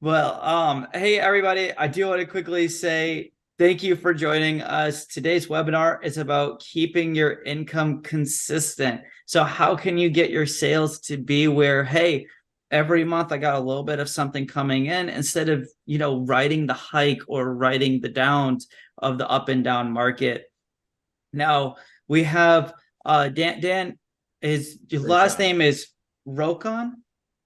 Well, hey everybody, I do want to quickly say thank you for joining us. Today's webinar is about keeping your income consistent. So how can you get your sales to be where, hey, every month I got a little bit of something coming in instead of, riding the hike or riding the downs of the up and down market. Now we have Dan, his last Rochon, name is Rokon.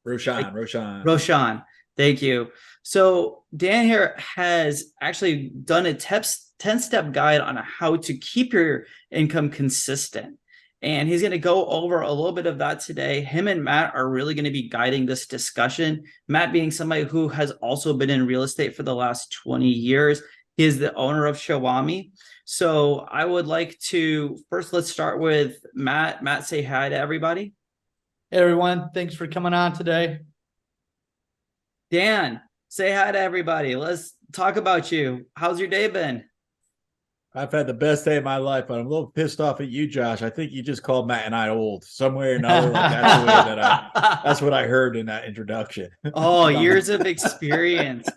Rochon. Roshan, thank you. So Dan here has actually done a 10-step guide on how to keep your income consistent. And he's going to go over a little bit of that today. Him and Matt are really going to be guiding this discussion. Matt being somebody who has also been in real estate for the last 20 years. He is the owner of Shawami. So I would like to first, let's start with Matt. Matt, say hi to everybody. Hey everyone, thanks for coming on today. Dan, say hi to everybody. Let's talk about you. How's your day been? I've had the best day of my life, but I'm a little pissed off at you, Josh. I think you just called Matt and I old, some way or another. Like that's the way that that's what I heard in that introduction. Oh, years of experience.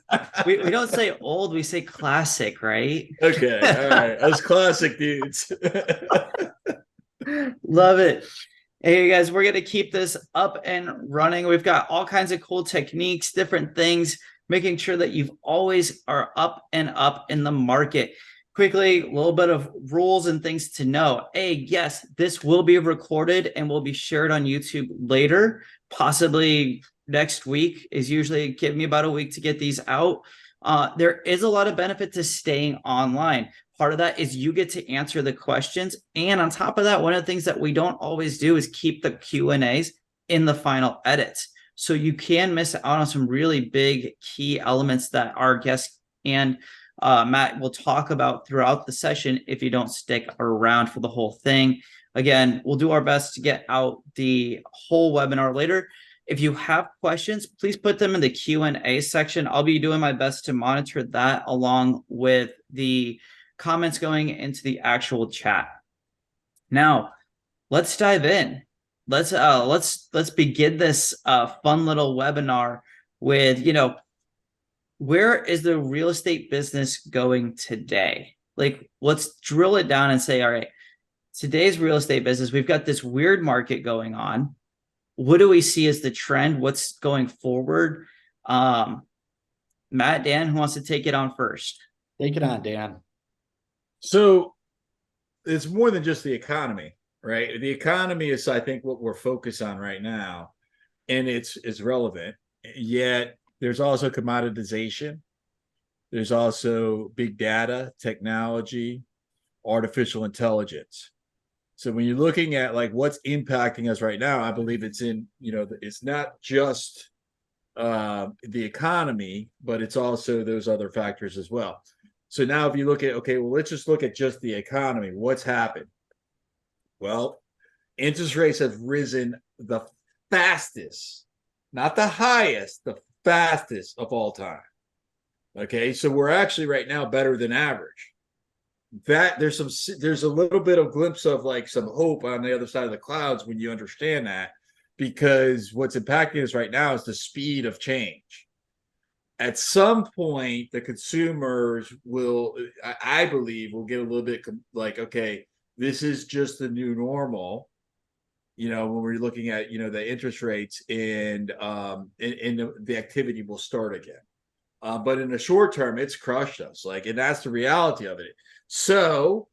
We don't say old, we say classic, right? Okay, all right, us classic dudes. Love it. Hey guys, we're gonna keep this up and running. We've got all kinds of cool techniques, different things, making sure that you've always are up and up in the market. Quickly, a little bit of rules and things to know. Hey, yes, this will be recorded and will be shared on YouTube later, possibly next week. Is usually give me about a week to get these out. There is a lot of benefit to staying online. Part of that is you get to answer the questions, and on top of that, one of the things that we don't always do is keep the Q&As in the final edits, so you can miss out on some really big key elements that our guests and Matt will talk about throughout the session if you don't stick around for the whole thing. Again, we'll do our best to get out the whole webinar later. If you have questions, please put them in the Q&A section. I'll be doing my best to monitor that along with the comments going into the actual chat. Now, let's dive in. Let's begin this fun little webinar with, where is the real estate business going today? Like, let's drill it down and say, all right, today's real estate business, we've got this weird market going on. What do we see as the trend? What's going forward? Matt, Dan, who wants to take it on first? Take it on, Dan. So it's more than just the economy, right? The economy is, I think, what we're focused on right now, and it's relevant. Yet there's also commoditization. There's also big data, technology, artificial intelligence. So when you're looking at like what's impacting us right now, I believe it's in, it's not just the economy, but it's also those other factors as well. So now if you look at, okay, well, let's just look at just the economy. What's happened? Well, interest rates have risen the fastest, not the highest, the fastest of all time. Okay, so we're actually right now better than average. That there's a little bit of glimpse of like some hope on the other side of the clouds when you understand that, because what's impacting us right now is the speed of change. At some point, the consumers will, I believe, will get a little bit like, okay, this is just the new normal. When we're looking at the interest rates and the activity will start again. But in the short term, it's crushed us. And that's the reality of it. So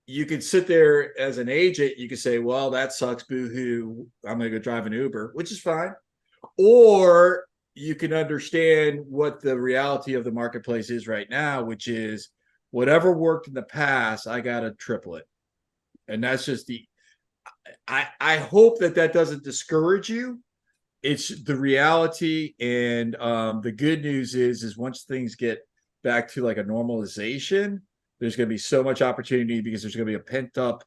you could sit there as an agent. You could say, well, that sucks. Boo hoo. I'm going to go drive an Uber, which is fine. Or you can understand what the reality of the marketplace is right now, which is whatever worked in the past, I got to triple it. And that's just I hope that doesn't discourage you. It's the reality. And the good news is once things get back to like a normalization, there's going to be so much opportunity because there's going to be a pent up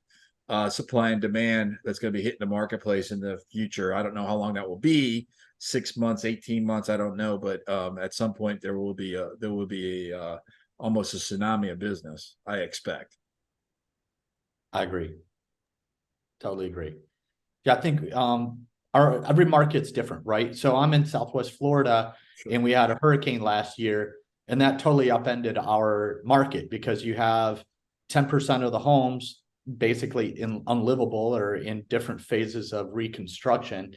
supply and demand that's going to be hitting the marketplace in the future. I don't know how long that will be, 6 months, 18 months. I don't know. But at some point there will be almost a tsunami of business, I expect. I agree. Totally agree. Yeah, I think every market's different, right? So I'm in Southwest Florida, Sure. and we had a hurricane last year, and that totally upended our market because you have 10% of the homes basically unlivable or in different phases of reconstruction.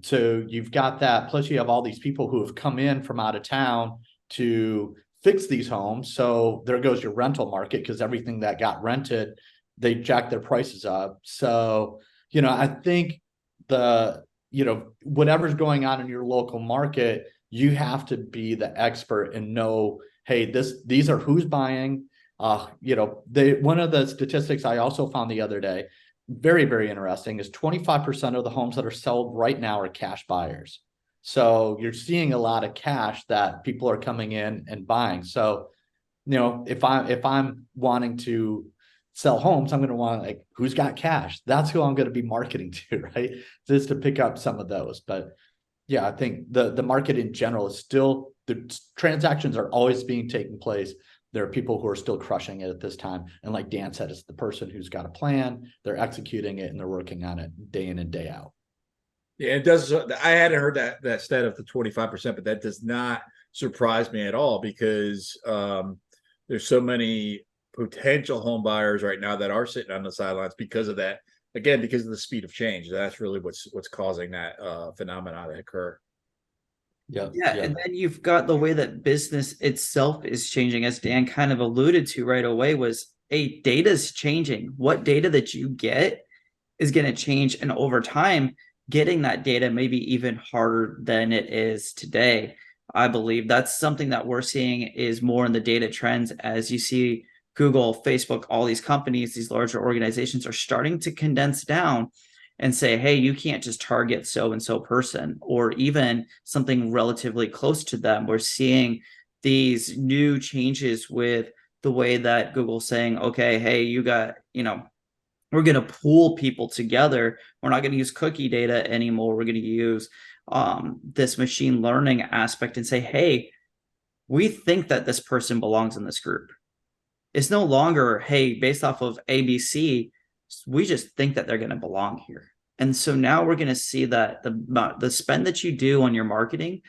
So you've got that, plus you have all these people who have come in from out of town to fix these homes. So there goes your rental market, because everything that got rented, they jacked their prices up. So, I think whatever's going on in your local market, you have to be the expert and know, hey, these are who's buying. One of the statistics I also found the other day, very, very interesting, is 25% of the homes that are sold right now are cash buyers. So you're seeing a lot of cash that people are coming in and buying. So, if I'm wanting to sell homes, I'm going to want, like, who's got cash? That's who I'm going to be marketing to, right? Just to pick up some of those. But yeah, I think the market in general is still, the transactions are always being taking place. There are people who are still crushing it at this time. And like Dan said, it's the person who's got a plan, they're executing it, and they're working on it day in and day out. Yeah, it does. I hadn't heard that stat of the 25%, but that does not surprise me at all, because there's so many potential home buyers right now that are sitting on the sidelines because of that. Again, because of the speed of change. That's really what's causing that phenomenon to occur. Yeah, and then you've got the way that business itself is changing, as Dan kind of alluded to right away, was data's changing. What data that you get is going to change, and over time, getting that data may be even harder than it is today. I believe that's something that we're seeing is more in the data trends, as you see Google, Facebook, all these companies, these larger organizations are starting to condense down and say, hey, you can't just target so and so person, or even something relatively close to them. We're seeing these new changes with the way that Google's saying, okay, hey, you got, we're going to pool people together. We're not going to use cookie data anymore. We're going to use this machine learning aspect and say, hey, we think that this person belongs in this group. It's no longer, hey, based off of ABC, we just think that they're going to belong here. And so now we're going to see that the spend that you do on your marketing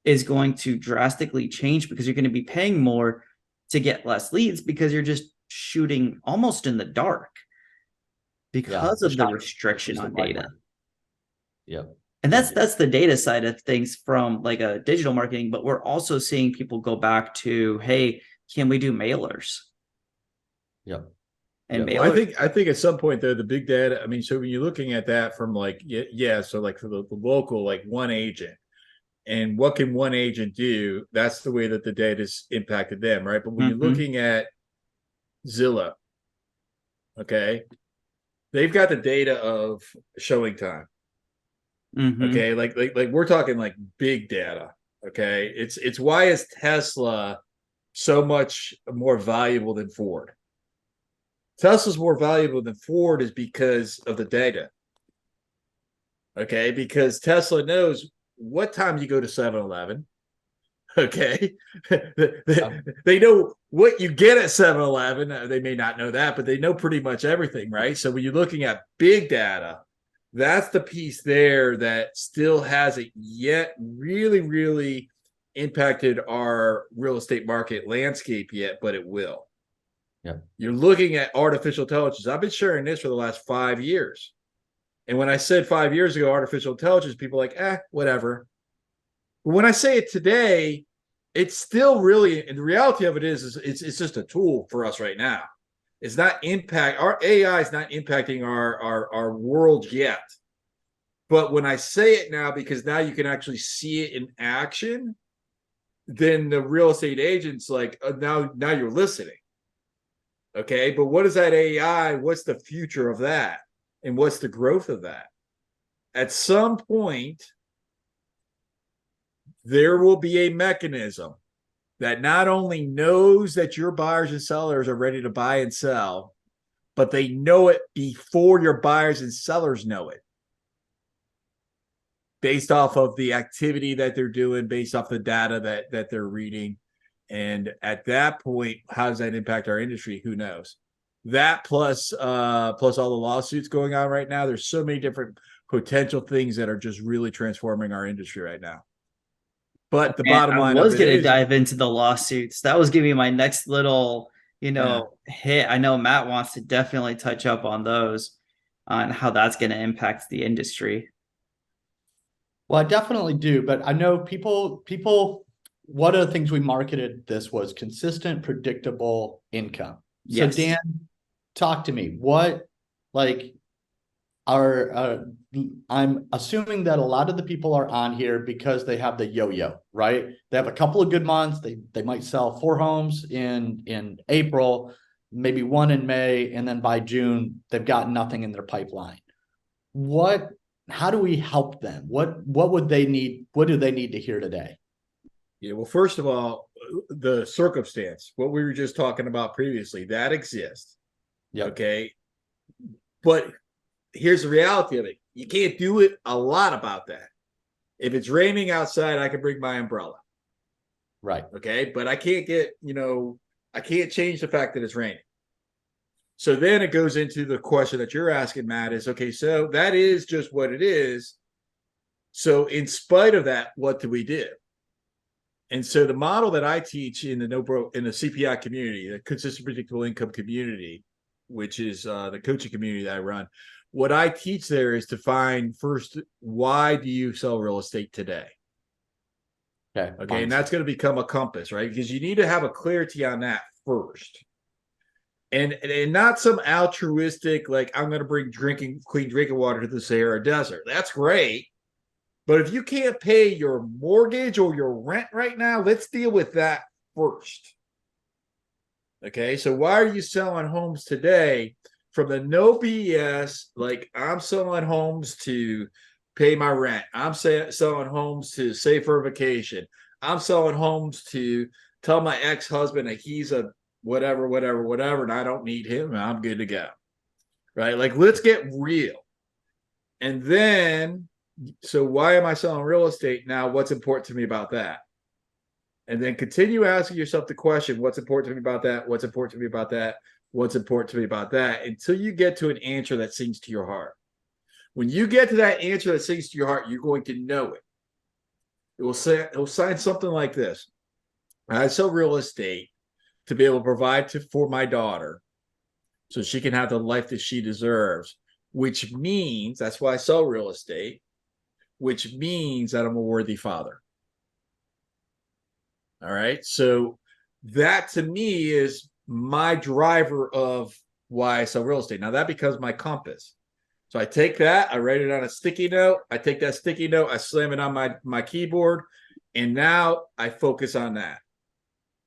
is going to drastically change, because you're going to be paying more to get less leads, because you're just shooting almost in the dark because of the restriction on data. Yep. And that's the data side of things from like a digital marketing, but we're also seeing people go back to, hey, can we do mailers? Yep. And Well, I think at some point though, the big data, I mean, so when you're looking at that from like, so like for the local, like one agent, and what can one agent do? That's the way that the data's impacted them, right? But when you're looking at Zillow, okay, they've got the data of showing time. Okay, like we're talking like big data. Okay, it's why is Tesla so much more valuable than Ford? Tesla's more valuable than Ford is because of the data. Okay, because Tesla knows what time you go to 7-Eleven. Okay, they know what you get at 7-Eleven. They may not know that, but they know pretty much everything, right? So when you're looking at big data, that's the piece there that still hasn't yet really, really impacted our real estate market landscape yet, but it will. Yeah. You're looking at artificial intelligence. I've been sharing this for the last 5 years. And when I said 5 years ago, artificial intelligence, people are like, whatever. But when I say it today, it's still really, and the reality of it is it's just a tool for us right now. It's not our AI is not impacting our world yet. But when I say it now, because now you can actually see it in action, then the real estate agent's like, now you're listening. Okay, but what is that AI? What's the future of that? And what's the growth of that? At some point, there will be a mechanism that not only knows that your buyers and sellers are ready to buy and sell, but they know it before your buyers and sellers know it, based off of the activity that they're doing, based off the data that they're reading. And at that point, how does that impact our industry? Who knows? That plus all the lawsuits going on right now. There's so many different potential things that are just really transforming our industry right now. But the And bottom I line was of it going to is, dive into the lawsuits. That was giving me my next little, yeah. hit. I know Matt wants to definitely touch up on those, on how that's going to impact the industry. Well, I definitely do, but I know people, one of the things we marketed this was consistent, predictable income. So Yes. Dan, talk to me. What, like, are I'm assuming that a lot of the people are on here because they have the yo-yo, right? They have a couple of good months. They might sell 4 homes in April, maybe 1 in May, and then by June they've got nothing in their pipeline. What How do we help them? What would they need? What do they need to hear today? Yeah, well, first of all, the circumstance, what we were just talking about previously, that exists. Yep. Okay. But here's the reality of it. You can't do it a lot about that. If it's raining outside, I can bring my umbrella. Right. Okay. But I can't I can't change the fact that it's raining. So then it goes into the question that you're asking, Matt, is okay, so that is just what it is. So in spite of that, what do we do? And so the model that I teach in the CPI community, the consistent predictable income community, which is the coaching community that I run, what I teach there is to find first, why do you sell real estate today? Okay. And that's going to become a compass, right? Because you need to have a clarity on that first. And not some altruistic, like I'm going to bring clean drinking water to the Sahara Desert. That's great. But if you can't pay your mortgage or your rent right now, let's deal with that first. Okay. So why are you selling homes today from the no BS? Like I'm selling homes to pay my rent. I'm selling homes to save for a vacation. I'm selling homes to tell my ex-husband that he's a whatever, and I don't need him and I'm good to go. Right? Like, let's get real. And then, so why am I selling real estate now? What's important to me about that? And then continue asking yourself the question, what's important to me about that? What's important to me about that? What's important to me about that? Until you get to an answer that sings to your heart. When you get to that answer that sings to your heart, you're going to know it. It'll sign something like this. I sell real estate to be able to provide for my daughter so she can have the life that she deserves, which means that's why I sell real estate, which means that I'm a worthy father. All right. So that to me is my driver of why I sell real estate. Now that becomes my compass. So I take that, I write it on a sticky note. I take that sticky note, I slam it on my keyboard, and now I focus on that.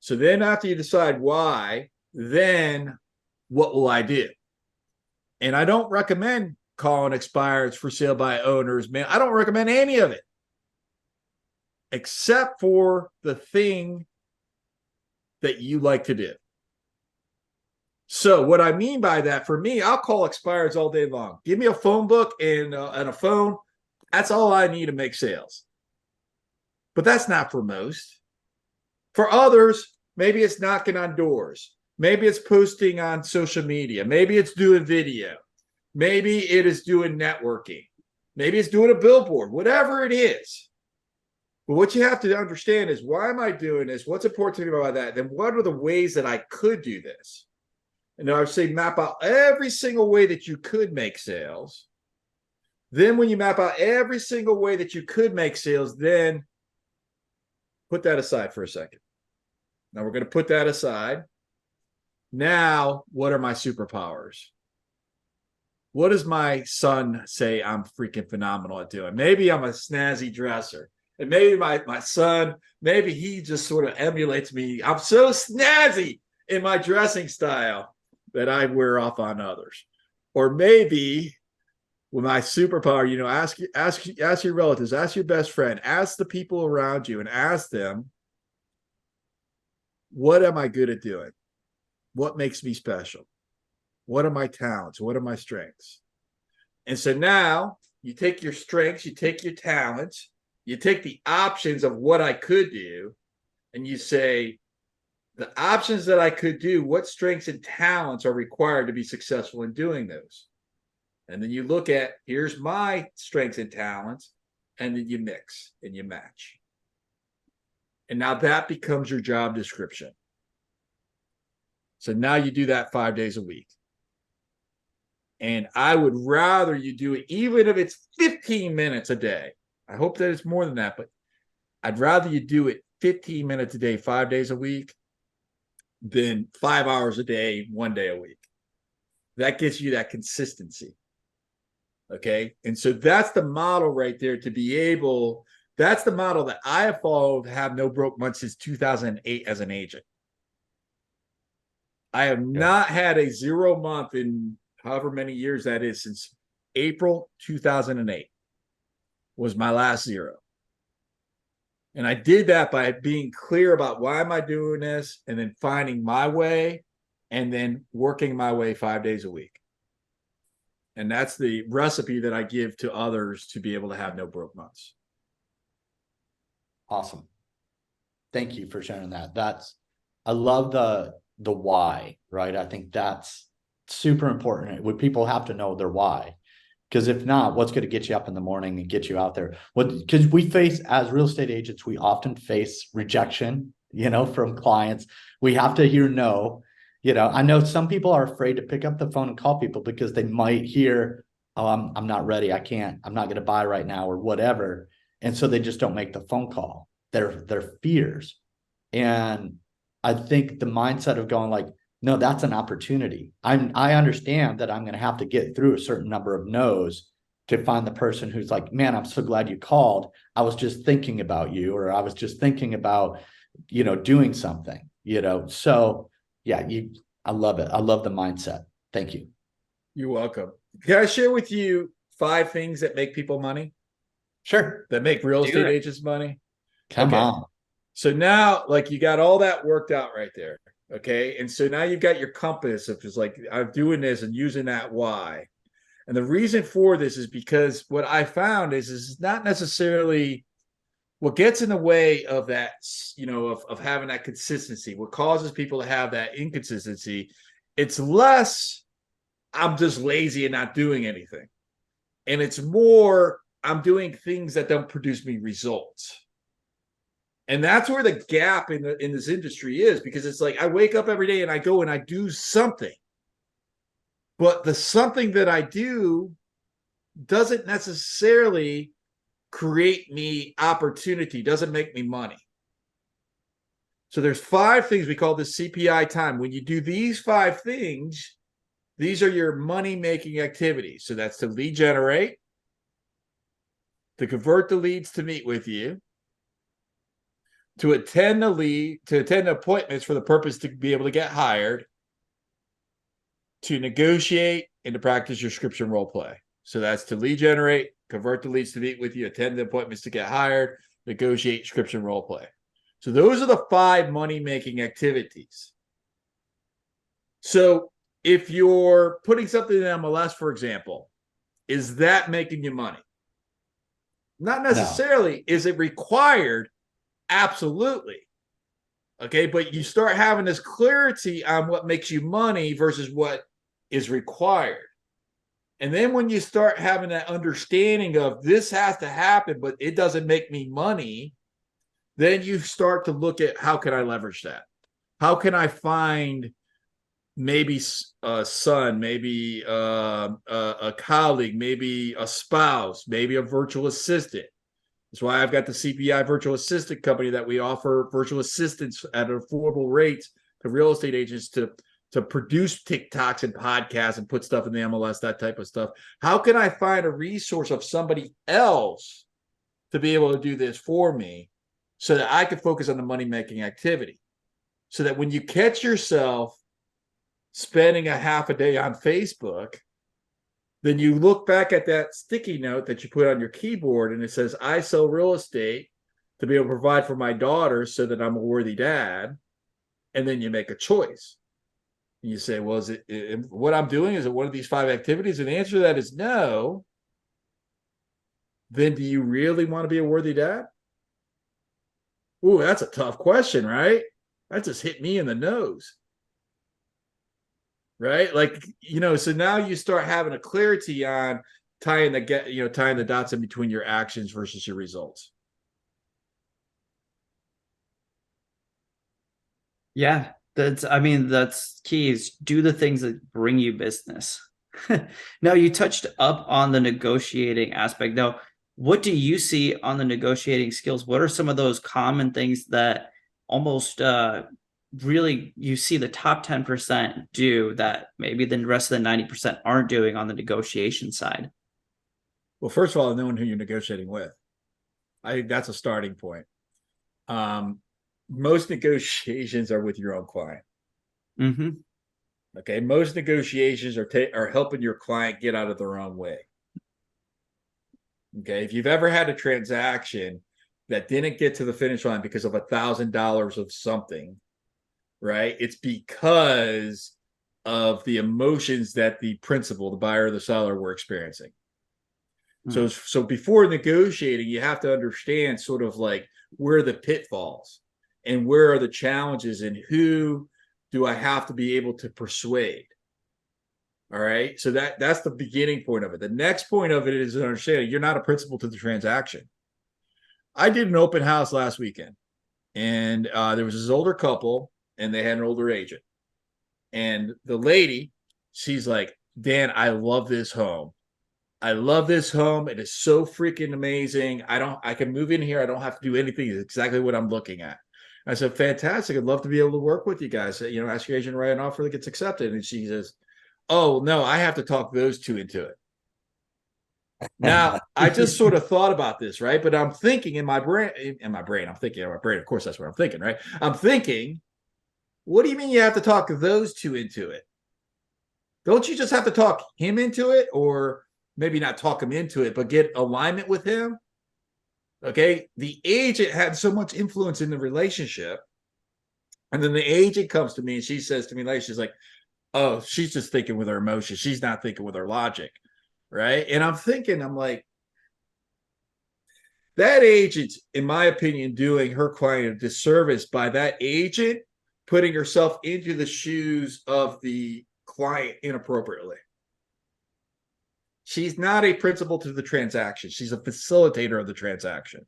So then after you decide why, then what will I do? And I don't recommend calling expireds for sale by owners, man. I don't recommend any of it except for the thing that you like to do. So what I mean by that, for me, I'll call expireds all day long. Give me a phone book and a phone. That's all I need to make sales. But that's not for most. For others, maybe it's knocking on doors. Maybe it's posting on social media. Maybe it's doing video. Maybe it is doing networking. Maybe it's doing a billboard, whatever it is. But what you have to understand is, why am I doing this? What's important to me about that? Then what are the ways that I could do this? And I would say map out every single way that you could make sales. Then when you map out every single way that you could make sales, then put that aside for a second. Now we're going to put that aside. Now, what are my superpowers? What does my son say I'm freaking phenomenal at doing? Maybe I'm a snazzy dresser. And maybe my son, maybe he just sort of emulates me. I'm so snazzy in my dressing style that I wear off on others. Or maybe with my superpower, ask your relatives, ask your best friend, ask the people around you and ask them, what am I good at doing? What makes me special? What are my talents? What are my strengths? And so now you take your strengths, you take your talents, you take the options of what I could do, and you say, the options that I could do, what strengths and talents are required to be successful in doing those? And then you look at, here's my strengths and talents, and then you mix and you match. And now that becomes your job description. So now you do that 5 days a week. And I would rather you do it, even if it's 15 minutes a day. I hope that it's more than that, but I'd rather you do it 15 minutes a day, 5 days a week, than 5 hours a day, 1 day a week. That gets you that consistency. Okay. And so that's the model right there to be able, that's the model that I have followed, have no broke months since 2008 as an agent. I have not had a 0 month in however many years that is, since April 2008 was my last 0. And I did that by being clear about why am I doing this, and then finding my way, and then working my way 5 days a week. And that's the recipe that I give to others to be able to have no broke months. Awesome. Thank you for sharing that. I love the why, right? I think that's super important. Would people have to know their why? Because if not, what's going to get you up in the morning and get you out there? Because we face, as real estate agents, we often face rejection, from clients. We have to hear no. I know some people are afraid to pick up the phone and call people because they might hear, oh, I'm not ready. I can't, I'm not going to buy right now, or whatever. And so they just don't make the phone call. Their fears. And I think the mindset of going like, no, that's an opportunity. I understand that I'm going to have to get through a certain number of no's to find the person who's like, man, I'm so glad you called. I was just thinking about you, or I was just thinking about, doing something, So yeah, I love it. I love the mindset. Thank you. You're welcome. Can I share with you 5 things that make people money? Sure. That make real estate agents money? Come on. So now, like, you got all that worked out right there. Okay. And so now you've got your compass of just like, I'm doing this and using that why. And the reason for this is because what I found is not necessarily what gets in the way of that, of having that consistency. What causes people to have that inconsistency, it's less, I'm just lazy and not doing anything. And it's more, I'm doing things that don't produce me results. And that's where the gap in this industry is, because it's like I wake up every day and I go and I do something. But the something that I do doesn't necessarily create me opportunity, doesn't make me money. So there's 5 things, we call this CPI time. When you do these 5 things, these are your money-making activities. So that's to lead generate, to convert the leads to meet with you, to attend appointments for the purpose to be able to get hired, to negotiate, and to practice your scription role play. So that's to lead generate, convert the leads to meet with you, attend the appointments to get hired, negotiate, scription role play. So those are the 5 money-making activities. So if you're putting something in MLS, for example, is that making you money? Not necessarily. No. Is it required? Absolutely. Okay, but you start having this clarity on what makes you money versus what is required. And then when you start having that understanding of this has to happen, but it doesn't make me money, then you start to look at, how can I leverage that? How can I find maybe a son, maybe a colleague, maybe a spouse, maybe a virtual assistant? That's why I've got the CPI virtual assistant company that we offer virtual assistants at affordable rates to real estate agents to produce TikToks and podcasts and put stuff in the MLS, that type of stuff. How can I find a resource of somebody else to be able to do this for me so that I can focus on the money-making activity? So that when you catch yourself spending a half a day on Facebook, then you look back at that sticky note that you put on your keyboard and it says, I sell real estate to be able to provide for my daughter so that I'm a worthy dad. And then you make a choice. And you say, well, is it what I'm doing? Is it one of these 5 activities? And the answer to that is no. Then do you really want to be a worthy dad? Ooh, that's a tough question, right? That just hit me in the nose. right? Like, so now you start having a clarity on tying the dots in between your actions versus your results. Yeah, that's key is do the things that bring you business. Now you touched up on the negotiating aspect. Now, what do you see on the negotiating skills? What are some of those common things that almost really you see the top 10% do that maybe the rest of the 90% aren't doing on the negotiation side? Well, first of all, knowing who you're negotiating with. I think that's a starting point. Um, Most negotiations are with your own client. Mm-hmm. Okay, most negotiations are helping your client get out of their own way. Okay, if you've ever had a transaction that didn't get to the finish line because of $1,000 of something, right? It's because of the emotions that the principal, the buyer, or the seller were experiencing. So before negotiating, you have to understand sort of like where are the pitfalls and where are the challenges and who do I have to be able to persuade. All right. So that's the beginning point of it. The next point of it is understanding you're not a principal to the transaction. I did an open house last weekend, and there was this older couple, and they had an older agent. And the lady, she's like, Dan, I love this home. I love this home. It is so freaking amazing. I can move in here. I don't have to do anything. It's exactly what I'm looking at. I said, fantastic. I'd love to be able to work with you guys. Ask your agent to write an offer that gets accepted. And she says, oh, no, I have to talk those two into it. Now, I just sort of thought about this, right? But I'm thinking in my brain, of course, that's what I'm thinking, right? I'm thinking, what do you mean you have to talk those two into it? Don't you just have to talk him into it, or maybe not talk him into it, but get alignment with him? Okay. The agent had so much influence in the relationship. And then the agent comes to me and she says to me later, she's like, oh, she's just thinking with her emotions. She's not thinking with her logic. Right. And I'm like, that agent, in my opinion, doing her client a disservice by that agent putting herself into the shoes of the client inappropriately. She's not a principal to the transaction. She's a facilitator of the transaction.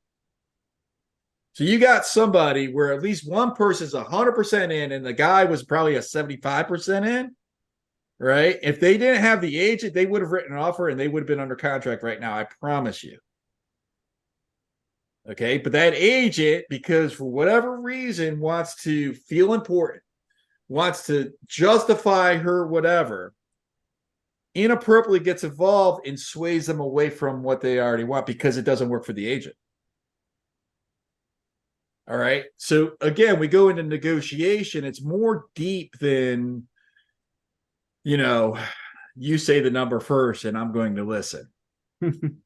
So you got somebody where at least one person's 100% in, and the guy was probably a 75% in, right? If they didn't have the agent, they would have written an offer and they would have been under contract right now. I promise you. Okay. But that agent, because for whatever reason, wants to feel important, wants to justify her whatever, inappropriately gets involved and sways them away from what they already want because it doesn't work for the agent. All right. So again, we go into negotiation. It's more deep than, you say the number first and I'm going to listen.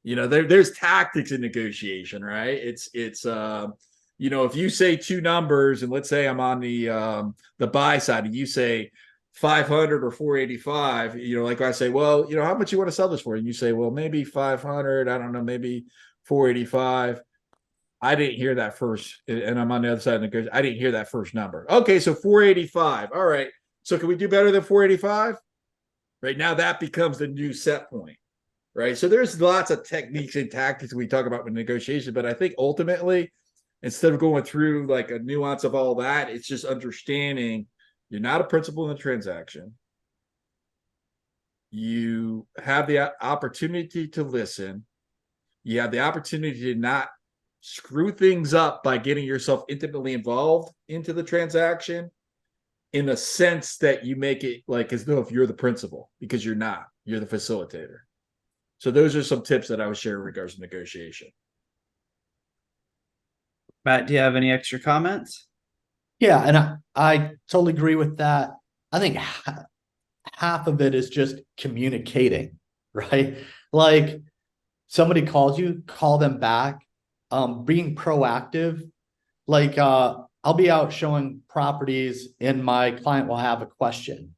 There's tactics in negotiation, right? It's if you say two numbers and let's say I'm on the buy side and you say 500 or 485, like I say, well, how much you want to sell this for? And you say, well, maybe 500, I don't know, maybe 485. I didn't hear that first, and I'm on the other side of the negotiation. I didn't hear that first number. Okay, so 485. All right. So can we do better than 485? Right now, that becomes the new set point. Right. So there's lots of techniques and tactics we talk about with negotiation, but I think ultimately, instead of going through like a nuance of all that, it's just understanding you're not a principal in the transaction. You have the opportunity to listen. You have the opportunity to not screw things up by getting yourself intimately involved into the transaction in a sense that you make it like as though if you're the principal, because you're not, you're the facilitator. So those are some tips that I would share in regards to negotiation. Matt, do you have any extra comments? Yeah, and I totally agree with that. I think half of it is just communicating, right? Like somebody calls you, call them back. Being proactive, like I'll be out showing properties and my client will have a question.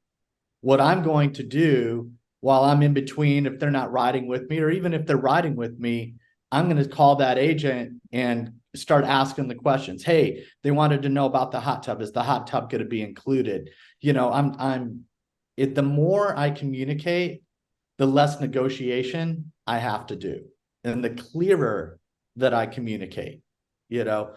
What I'm going to do while I'm in between, if they're not riding with me, or even if they're riding with me, I'm going to call that agent and start asking the questions. Hey, they wanted to know about the hot tub. Is the hot tub going to be included? I'm the more I communicate, the less negotiation I have to do, and the clearer that I communicate. You know,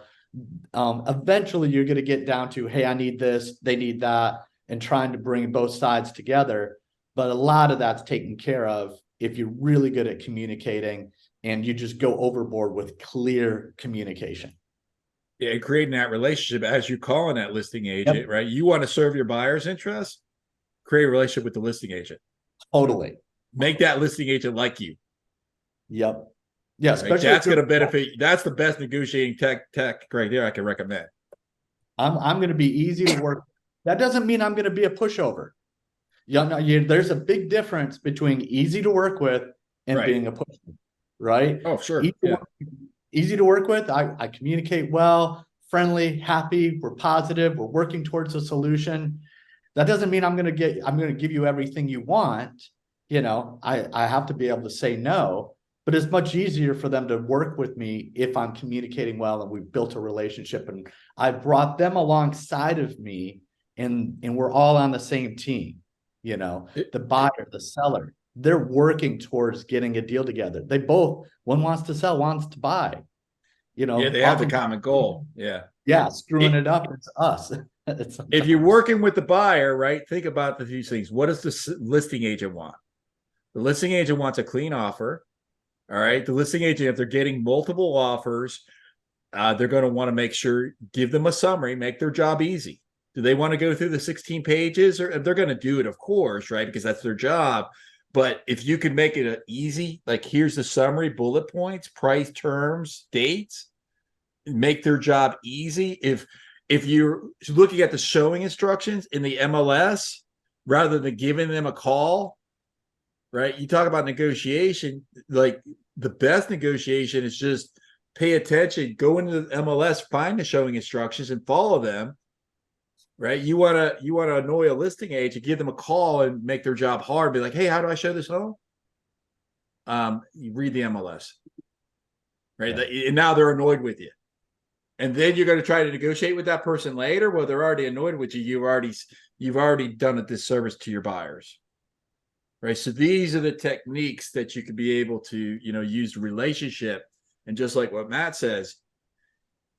eventually you're going to get down to, hey, I need this, they need that, and trying to bring both sides together. But a lot of that's taken care of if you're really good at communicating and you just go overboard with clear communication. Yeah, and creating that relationship as you're calling that listing agent, right? You want to serve your buyer's interest, create a relationship with the listing agent. Totally. Make that listing agent like you. Yep. Yeah, Right? especially That's going to benefit. That's the best negotiating tech right there I can recommend. I'm going to be easy to work. That doesn't mean I'm going to be a pushover. There's a big difference between easy to work with and being a pushover, right? Oh, sure. Easy to work with. I communicate well, friendly, happy. We're positive. We're working towards a solution. That doesn't mean I'm going to give you everything you want. I have to be able to say no, but it's much easier for them to work with me if I'm communicating well and we've built a relationship and I brought them alongside of me and we're all on the same team. The buyer, the seller, they're working towards getting a deal together. They both, one wants to sell, wants to buy. They have the common goal. Screwing it up, it's us. If you're working with the buyer, right, think about these things. What does the listing agent want? The listing agent wants a clean offer. All right. The listing agent, if they're getting multiple offers, they're going to want to make sure, give them a summary, make their job easy. Do they want to go through the 16 pages? Or they're going to do it, of course, right? Because that's their job. But if you can make it easy, like here's the summary, bullet points, price, terms, dates, make their job easy. If you're looking at the showing instructions in the MLS, rather than giving them a call, right? You talk about negotiation, like the best negotiation is just pay attention, go into the MLS, find the showing instructions and follow them, right? You want to annoy a listing agent, give them a call and make their job hard. Be like, hey, how do I show this home? You read the MLS, right? Yeah. And now they're annoyed with you. And then you're going to try to negotiate with that person later. Well, they're already annoyed with you. You've already done a disservice to your buyers, right? So these are the techniques that you could be able to, use the relationship. And just like what Matt says,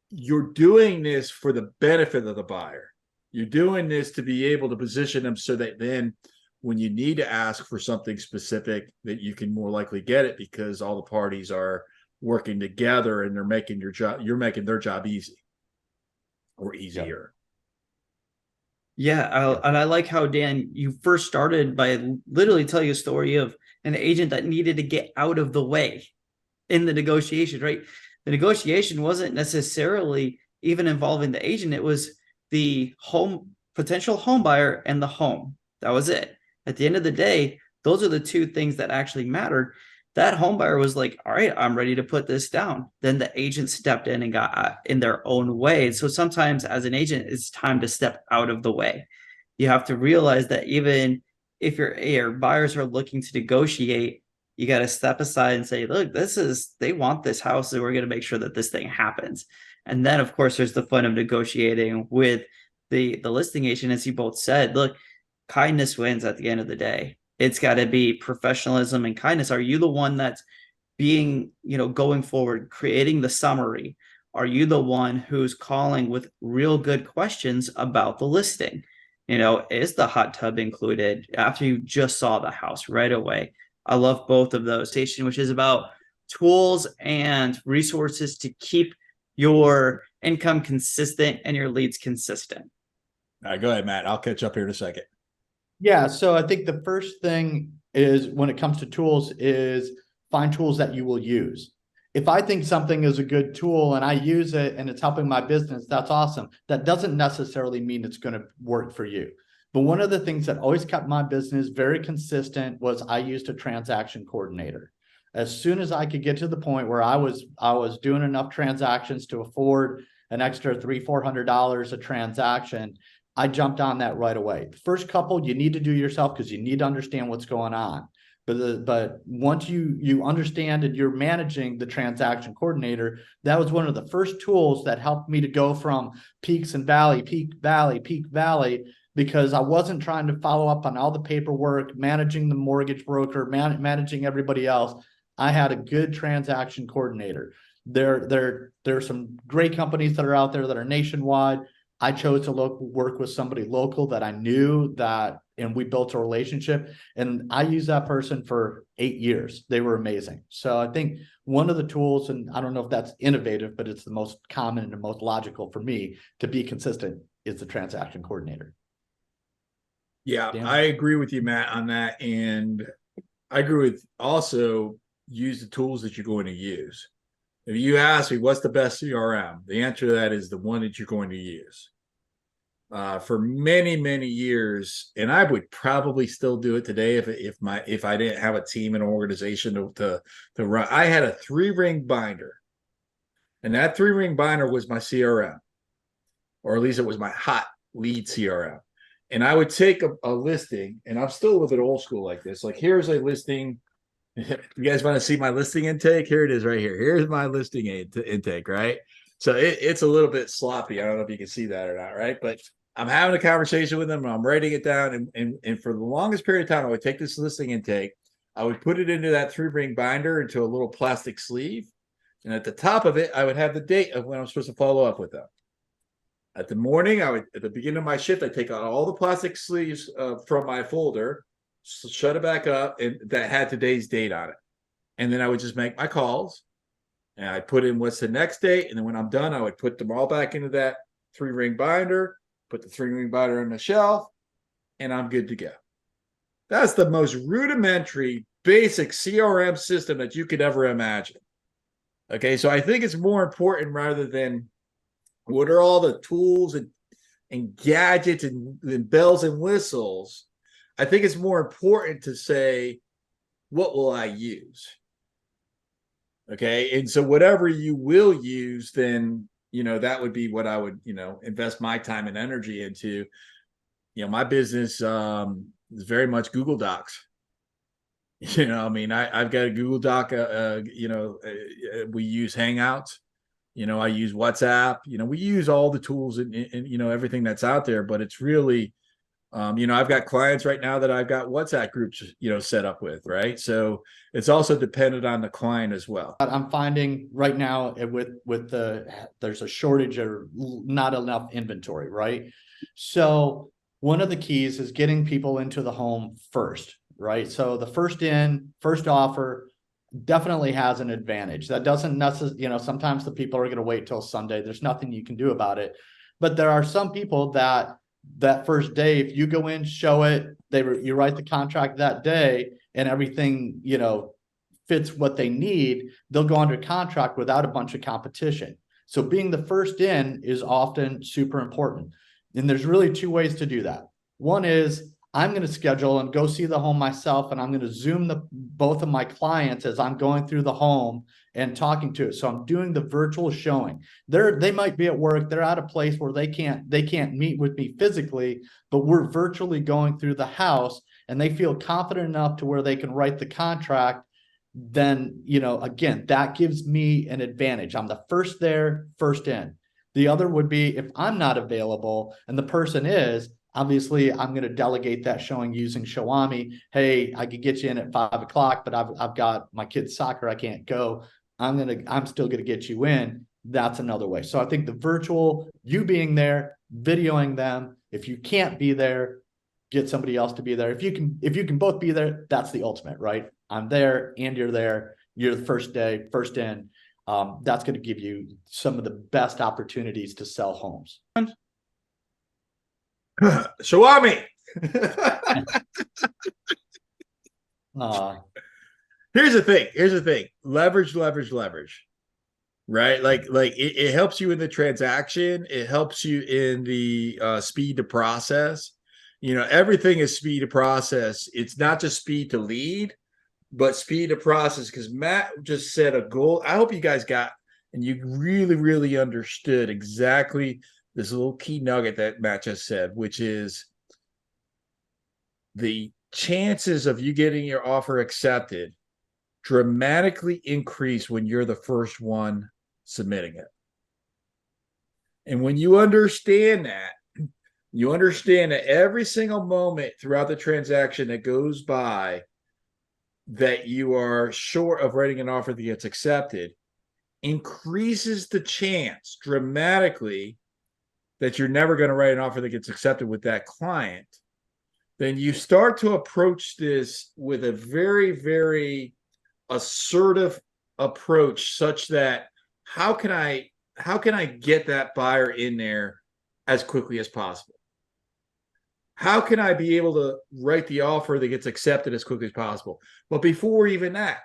you're doing this for the benefit of the buyer. You're doing this to be able to position them so that then when you need to ask for something specific, that you can more likely get it because all the parties are working together and you're making their job easy or easier. And I like how, Dan, you first started by literally telling a story of an agent that needed to get out of the way in the negotiation, right? The negotiation wasn't necessarily even involving the agent. It was the potential home buyer and the home. That was it. At the end of the day, those are the two things that actually mattered. That home buyer was like, all right, I'm ready to put this down. Then the agent stepped in and got in their own way. So sometimes as an agent, it's time to step out of the way. You have to realize that even if your buyers are looking to negotiate, you got to step aside and say, look, they want this house, and we're going to make sure that this thing happens. And then, of course, there's the fun of negotiating with the listing agent. As you both said, look, kindness wins at the end of the day. It's got to be professionalism and kindness. Are you the one that's being, going forward, creating the summary? Are you the one who's calling with real good questions about the listing? Is the hot tub included after you just saw the house right away? I love both of those. Which is about tools and resources to keep your income consistent and your leads consistent. All right, go ahead, Matt. I'll catch up here in a second. Yeah, so I think the first thing is when it comes to tools is find tools that you will use. If I think something is a good tool and I use it and it's helping my business, that's awesome. That doesn't necessarily mean it's going to work for you. But one of the things that always kept my business very consistent was I used a transaction coordinator. As soon as I could get to the point where I was doing enough transactions to afford an extra $300-400 a transaction, I jumped on that right away. The first couple you need to do yourself because you need to understand what's going on. But once you understand and you're managing the transaction coordinator, that was one of the first tools that helped me to go from peaks and valley, peak, valley, because I wasn't trying to follow up on all the paperwork, managing the mortgage broker, managing everybody else. I had a good transaction coordinator. There's some great companies that are out there that are nationwide. I chose to work with somebody local that I knew that, and we built a relationship. And I used that person for 8 years. They were amazing. So I think one of the tools, and I don't know if that's innovative, but it's the most common and the most logical for me to be consistent, is the transaction coordinator. Yeah, Dan? I agree with you, Matt, on that. And I agree with also use the tools that you're going to use. If you ask me what's the best CRM, the answer to that is the one that you're going to use. For many, many years, and I would probably still do it today if I didn't have a team and organization to run. I had a 3-ring binder, and that 3-ring binder was my CRM, or at least it was my hot lead CRM. And I would take a listing, and I'm still a little bit old school like this. Like, here's a listing. You guys want to see my listing intake? Here it is right here. Here's my listing intake, right? So it's a little bit sloppy. I don't know if you can see that or not, right? But I'm having a conversation with them, and I'm writing it down. And for the longest period of time, I would take this listing intake, I would put it into that 3-ring binder into a little plastic sleeve. And at the top of it, I would have the date of when I'm supposed to follow up with them. At the morning, at the beginning of my shift, I take out all the plastic sleeves from my folder, shut it back up, and that had today's date on it. And then I would just make my calls, and I put in what's the next date. And then when I'm done, I would put them all back into that 3-ring binder, put the 3-ring binder on the shelf, and I'm good to go. That's the most rudimentary, basic CRM system that you could ever imagine. Okay, so I think it's more important rather than what are all the tools and gadgets and bells and whistles. I think it's more important to say, what will I use? Okay. And so whatever you will use, then, that would be what I would, invest my time and energy into. My business is very much Google Docs. I've got a Google Doc, we use Hangouts. I use WhatsApp. We use all the tools and everything that's out there, but it's really, I've got clients right now that I've got WhatsApp groups, set up with, right? So it's also dependent on the client as well. I'm finding right now there's a shortage or not enough inventory, right? So one of the keys is getting people into the home first, right? So the first offer definitely has an advantage. That doesn't necessarily, sometimes the people are going to wait till Sunday. There's nothing you can do about it. But there are some people that first day, if you go in, show it, you write the contract that day, and everything, fits what they need, they'll go under contract without a bunch of competition. So being the first in is often super important. And there's really 2 ways to do that. One is I'm going to schedule and go see the home myself, and I'm going to Zoom both of my clients as I'm going through the home and talking to it. So I'm doing the virtual showing. They might be at work. They're at a place where they can't meet with me physically, but we're virtually going through the house, and they feel confident enough to where they can write the contract. Then, again, that gives me an advantage. I'm the first there, first in. The other would be if I'm not available and the person is, obviously I'm going to delegate that showing using Showami. Hey, I could get you in at 5:00, but I've got my kid's soccer. I can't go. I'm still going to get you in. That's another way. So I think the virtual, you being there, videoing them. If you can't be there, get somebody else to be there. If you can both be there, that's the ultimate, right? I'm there and you're there. You're the first day, first in. That's going to give you some of the best opportunities to sell homes. Shawami. Here's the thing. Leverage. Right? Like it helps you in the transaction. It helps you in the speed to process. Everything is speed to process. It's not just speed to lead, but speed to process. Because Matt just set a goal. I hope you guys got and you really, really understood exactly this little key nugget that Matt just said, which is the chances of you getting your offer accepted dramatically increase when you're the first one submitting it. And when you understand that, You understand that every single moment throughout the transaction that goes by that you are short of writing an offer that gets accepted increases the chance dramatically that you're never going to write an offer that gets accepted with that client. Then you start to approach this with a very, very assertive approach, such that how can I get that buyer in there as quickly as possible? How can I be able to write the offer that gets accepted as quickly as possible? But before even that,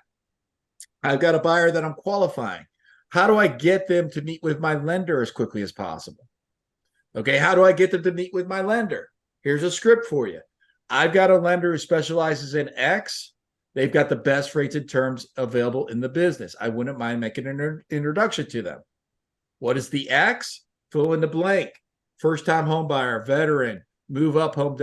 I've got a buyer that I'm qualifying. How do I get them to meet with my lender as quickly as possible? Okay, how do I get them to meet with my lender? Here's a script for you. I've got a lender who specializes in X. They've got the best rates and terms available in the business. I wouldn't mind making an introduction to them. What is the X? Fill in the blank. First-time home buyer, veteran, move-up home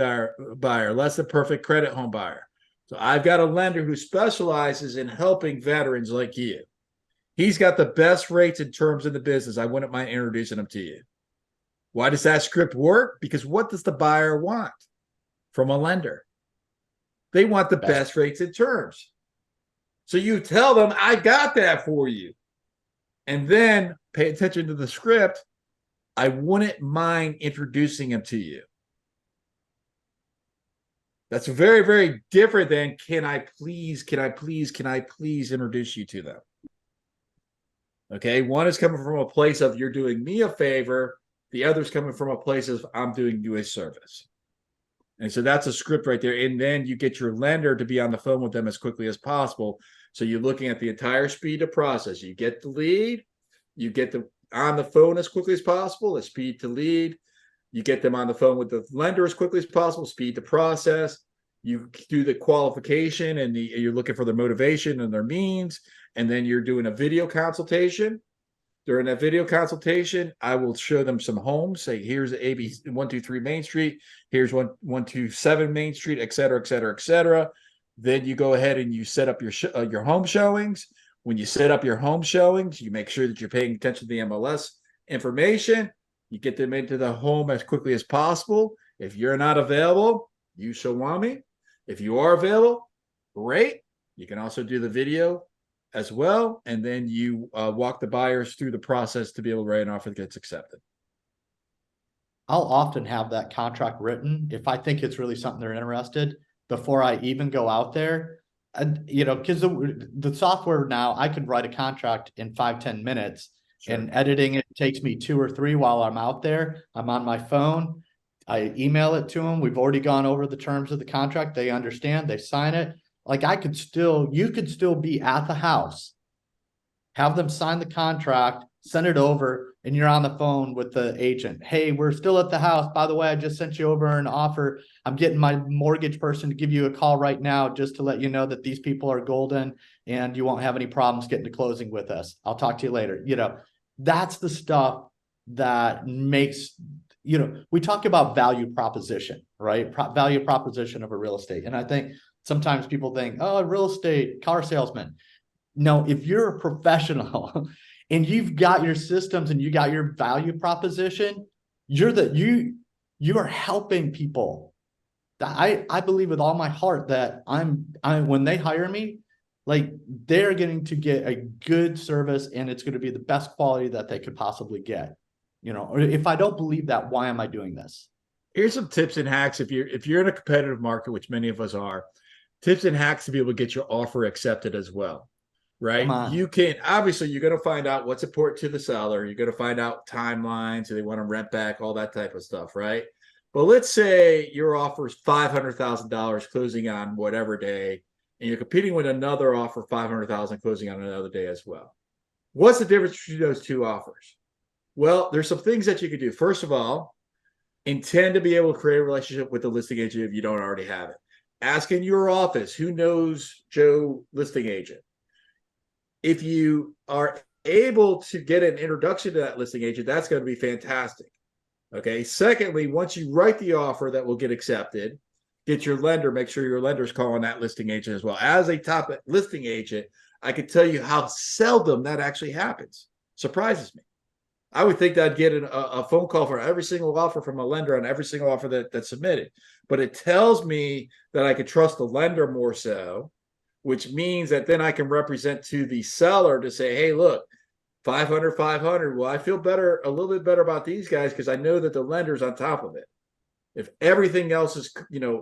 buyer, less than perfect credit home buyer. So I've got a lender who specializes in helping veterans like you. He's got the best rates and terms in the business. I wouldn't mind introducing him to you. Why does that script work? Because what does the buyer want from a lender? They want the best rates and terms. So you tell them, I got that for you. And then pay attention to the script. I wouldn't mind introducing him to you. That's very, very different than can I please introduce you to them? Okay, one is coming from a place of you're doing me a favor. The other's coming from a place of I'm doing you a service. And so that's a script right there. And then you get your lender to be on the phone with them as quickly as possible. So you're looking at the entire speed of process. You get the lead, you get them on the phone as quickly as possible, the speed to lead. You get them on the phone with the lender as quickly as possible, speed to process. You do the qualification and you're looking for their motivation and their means. And then you're doing a video consultation. During that video consultation, I will show them some homes. Say, here's AB 123 Main Street. Here's 127 Main Street, et cetera, et cetera, et cetera. Then you go ahead and you set up your home showings. When you set up your home showings, you make sure that you're paying attention to the MLS information. You get them into the home as quickly as possible. If you're not available, you show me. If you are available, great. You can also do the video as well. And then you walk the buyers through the process to be able to write an offer that gets accepted. I'll often have that contract written if I think it's really something they're interested before I even go out there. And, because the software now, I can write a contract in 5-10 minutes. Sure. And editing it takes me 2 or 3 while I'm out there. I'm on my phone. I email it to them. We've already gone over the terms of the contract. They understand, they sign it. Like you could still be at the house, have them sign the contract, send it over, and you're on the phone with the agent. Hey, we're still at the house. By the way, I just sent you over an offer. I'm getting my mortgage person to give you a call right now just to let you know that these people are golden and you won't have any problems getting to closing with us. I'll talk to you later. That's the stuff that makes, we talk about value proposition, right? Value proposition of a real estate. And I think sometimes people think, oh, real estate, car salesman. No, if you're a professional and you've got your systems and you got your value proposition, you are helping people. I believe with all my heart that when they hire me, like they're getting to get a good service and it's going to be the best quality that they could possibly get. Or if I don't believe that, why am I doing this? Here's some tips and hacks. If you're in a competitive market, which many of us are, tips and hacks to be able to get your offer accepted as well. Right? You can, obviously, you're going to find out what's important to the seller. You're going to find out timelines, so they want to rent back, all that type of stuff, right? But let's say your offer is $500,000 closing on whatever day, and you're competing with another offer, $500,000 closing on another day as well. What's the difference between those two offers? Well, there's some things that you can do. First of all, intend to be able to create a relationship with the listing agent if you don't already have it. Ask in your office, who knows Joe listing agent? If you are able to get an introduction to that listing agent, that's going to be fantastic. Okay. Secondly, once you write the offer that will get accepted, get your lender, make sure your lender's calling that listing agent as well. As a top listing agent, I can tell you how seldom that actually happens. Surprises me. I would think that I'd get a phone call for every single offer from a lender on every single offer that's submitted. But it tells me that I could trust the lender more so, which means that then I can represent to the seller to say, hey, look, 500, 500. Well, I feel better, a little bit better about these guys because I know that the lender's on top of it. If everything else is,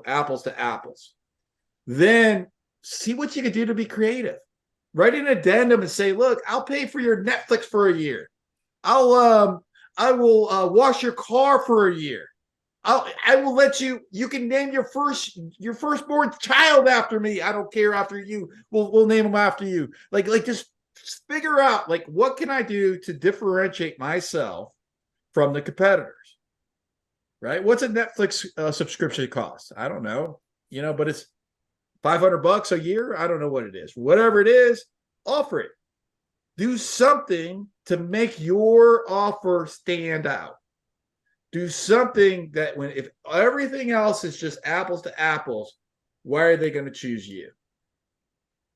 apples to apples, then see what you can do to be creative. Write an addendum and say, look, I'll pay for your Netflix for a year. I will wash your car for a year. I will let you can name your firstborn child after me. I don't care after you. We'll name them after you. Like just figure out like what can I do to differentiate myself from the competitors, right? What's a Netflix subscription cost? I don't know, but it's $500 a year. I don't know what it is. Whatever it is, offer it. Do something to make your offer stand out. Do something that if everything else is just apples to apples, why are they going to choose you?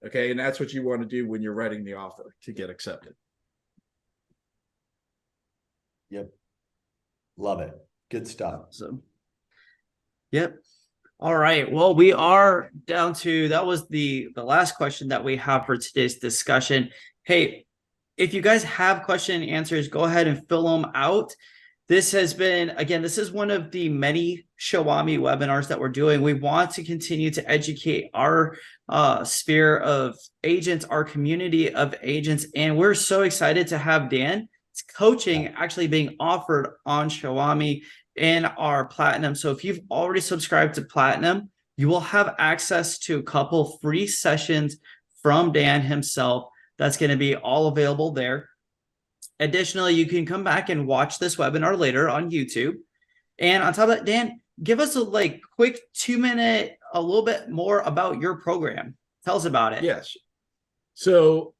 Okay. And that's what you want to do when you're writing the offer to get accepted. Yep. Love it. Good stuff. So, yep. All right. Well, we are down to, that was the last question that we have for today's discussion. Hey, if you guys have question and answers, go ahead and fill them out. This has been, again, this is one of the many Shawami webinars that we're doing. We want to continue to educate our sphere of agents, our community of agents. And we're so excited to have Dan's coaching actually being offered on Shawami in our Platinum. So if you've already subscribed to Platinum, you will have access to a couple free sessions from Dan himself. That's going to be all available there. Additionally, you can come back and watch this webinar later on YouTube. And on top of that, Dan, give us a quick 2-minute, a little bit more about your program. Tell us about it. Yes. So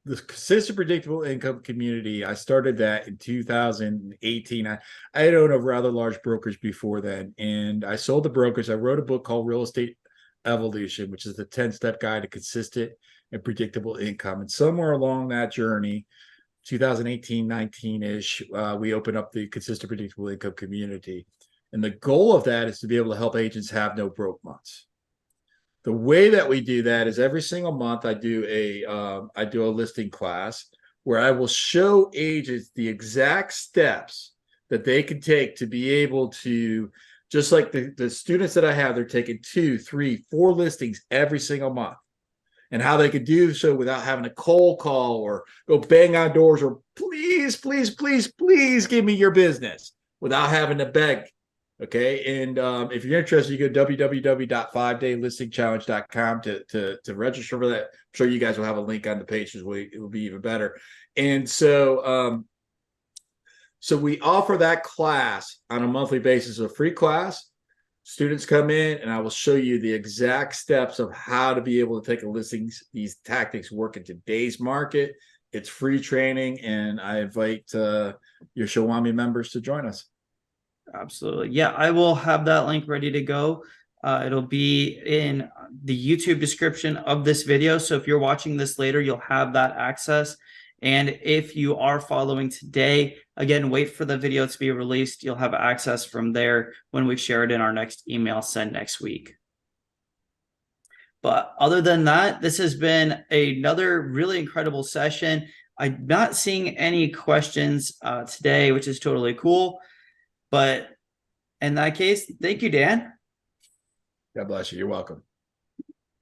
the consistent predictable income community, I started that in 2018. I had owned over other large brokers before then, and I sold the brokers. I wrote a book called Real Estate Evolution, which is the 10-step guide to consistent and predictable income. And somewhere along that journey, 2018, 19-ish, we opened up the consistent predictable income community. And the goal of that is to be able to help agents have no broke months. The way that we do that is every single month I do a listing class where I will show agents the exact steps that they can take to be able to, just like the students that I have, they're taking 2, 3, 4 listings every single month, and how they could do so without having to cold call or go bang on doors or please, please, please, please give me your business without having to beg. Okay. And if you're interested, you go to www.5daylistingchallenge.com to register for that. I'm sure you guys will have a link on the page. It will be even better. And so we offer that class on a monthly basis, a free class. Students come in and I will show you the exact steps of how to be able to take a listing. These tactics work in today's market. It's free training, and I invite your Shawami members to join us. Absolutely. Yeah, I will have that link ready to go. It'll be in the YouTube description of this video. So if you're watching this later, you'll have that access. And if you are following today, again, wait for the video to be released. You'll have access from there when we share it in our next email send next week. But other than that, this has been another really incredible session. I'm not seeing any questions today, which is totally cool. But in that case, thank you, Dan. God bless you. You're welcome.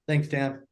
Thanks, Dan.